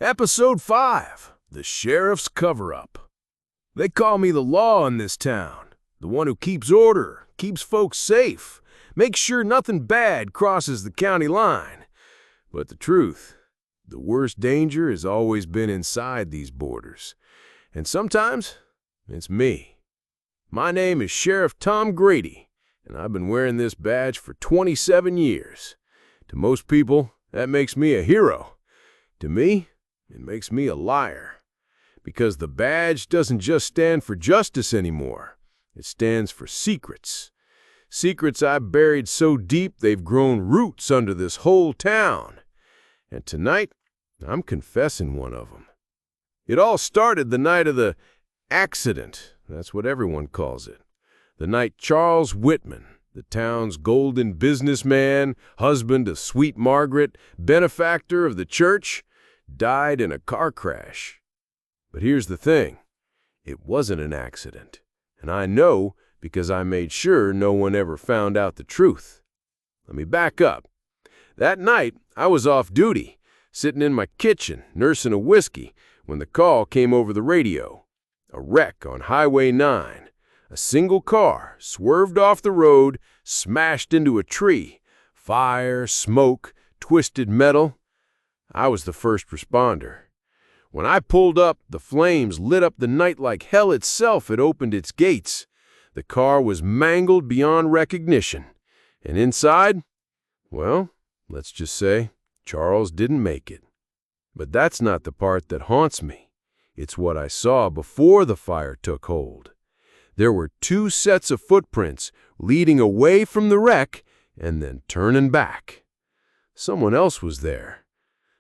Episode 5, The Sheriff's Cover-Up. They call me the law in this town, the one who keeps order, keeps folks safe, makes sure nothing bad crosses the county line. But the truth, the worst danger has always been inside these borders. And sometimes, it's me. My name is Sheriff Tom Grady, and I've been wearing this badge for 27 years. To most people, that makes me a hero. To me, it makes me a liar. Because the badge doesn't just stand for justice anymore. It stands for secrets. Secrets I've buried so deep they've grown roots under this whole town. And tonight, I'm confessing one of them. It all started the night of the accident. That's what everyone calls it. The night Charles Whitman, the town's golden businessman, husband of sweet Margaret, benefactor of the church, died in a car crash. But here's the thing. It wasn't an accident. And I know because I made sure no one ever found out the truth. Let me back up. That night, I was off duty, sitting in my kitchen, nursing a whiskey, when the call came over the radio. A wreck on Highway 9. A single car swerved off the road, smashed into a tree. Fire, smoke, twisted metal. I was the first responder. When I pulled up, the flames lit up the night like hell itself had opened its gates. The car was mangled beyond recognition. And inside, well, let's just say, Charles didn't make it. But that's not the part that haunts me. It's what I saw before the fire took hold. There were two sets of footprints leading away from the wreck and then turning back. Someone else was there.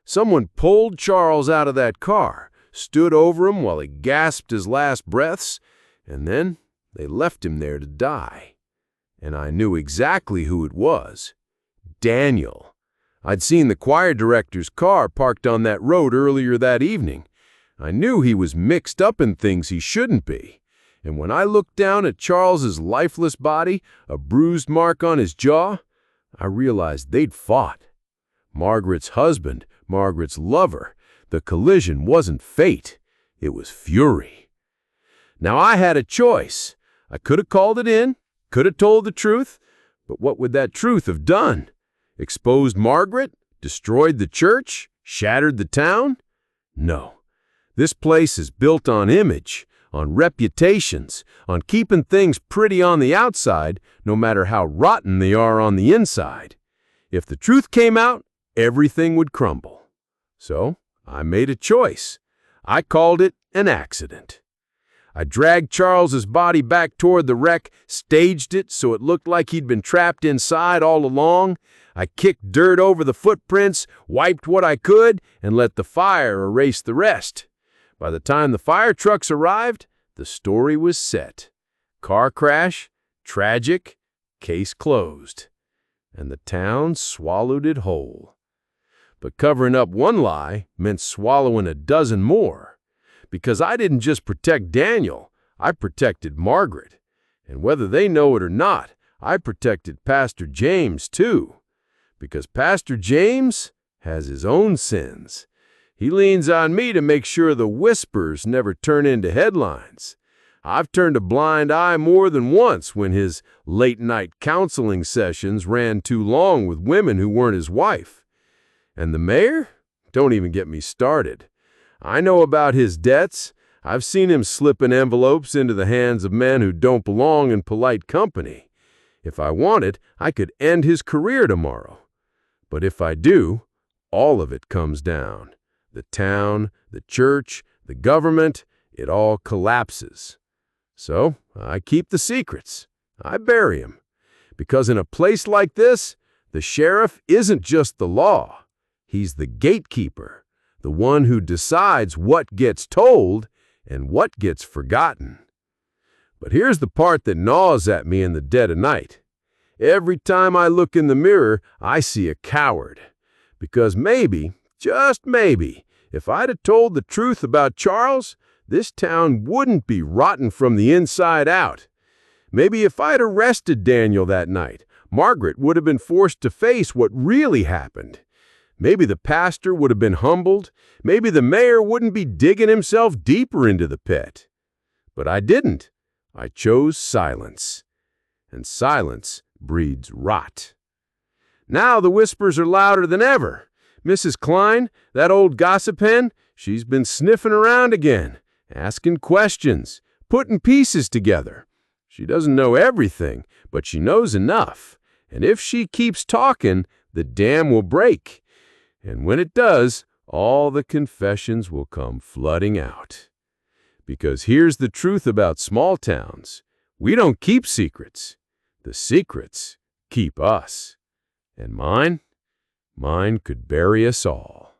Someone pulled Charles out of that car, stood over him while he gasped his last breaths, and then they left him there to die. And I knew exactly who it was. Daniel. I'd seen the choir director's car parked on that road earlier that evening. I knew he was mixed up in things he shouldn't be. And when I looked down at Charles's lifeless body, a bruised mark on his jaw, I realized they'd fought. Margaret's husband, Margaret's lover. The collision wasn't fate. It was fury. Now I had a choice. I could have called it in, could have told the truth, but what would that truth have done? Exposed Margaret? Destroyed the church? Shattered the town? No. This place is built on image, on reputations, on keeping things pretty on the outside, no matter how rotten they are on the inside. If the truth came out, everything would crumble. So I made a choice. I called it an accident. I dragged Charles's body back toward the wreck, staged it so it looked like he'd been trapped inside all along. I kicked dirt over the footprints, wiped what I could, and let the fire erase the rest. By the time the fire trucks arrived, the story was set. Car crash, tragic, case closed. And the town swallowed it whole. But covering up one lie meant swallowing a dozen more. Because I didn't just protect Daniel, I protected Margaret. And whether they know it or not, I protected Pastor James too. Because Pastor James has his own sins. He leans on me to make sure the whispers never turn into headlines. I've turned a blind eye more than once when his late-night counseling sessions ran too long with women who weren't his wife. And the mayor? Don't even get me started. I know about his debts. I've seen him slipping envelopes into the hands of men who don't belong in polite company. If I wanted, I could end his career tomorrow. But if I do, all of it comes down. The town, the church, the government, it all collapses. So I keep the secrets. I bury them. Because in a place like this, the sheriff isn't just the law. He's the gatekeeper, the one who decides what gets told and what gets forgotten. But here's the part that gnaws at me in the dead of night. Every time I look in the mirror, I see a coward. Because maybe, just maybe, if I'd have told the truth about Charles, this town wouldn't be rotten from the inside out. Maybe if I'd arrested Daniel that night, Margaret would have been forced to face what really happened. Maybe the pastor would have been humbled. Maybe the mayor wouldn't be digging himself deeper into the pit. But I didn't. I chose silence. And silence breeds rot. Now the whispers are louder than ever. Mrs. Klein, that old gossip hen, she's been sniffing around again, asking questions, putting pieces together. She doesn't know everything, but she knows enough. And if she keeps talking, the dam will break. And when it does, all the confessions will come flooding out. Because here's the truth about small towns. We don't keep secrets. The secrets keep us. And mine could bury us all.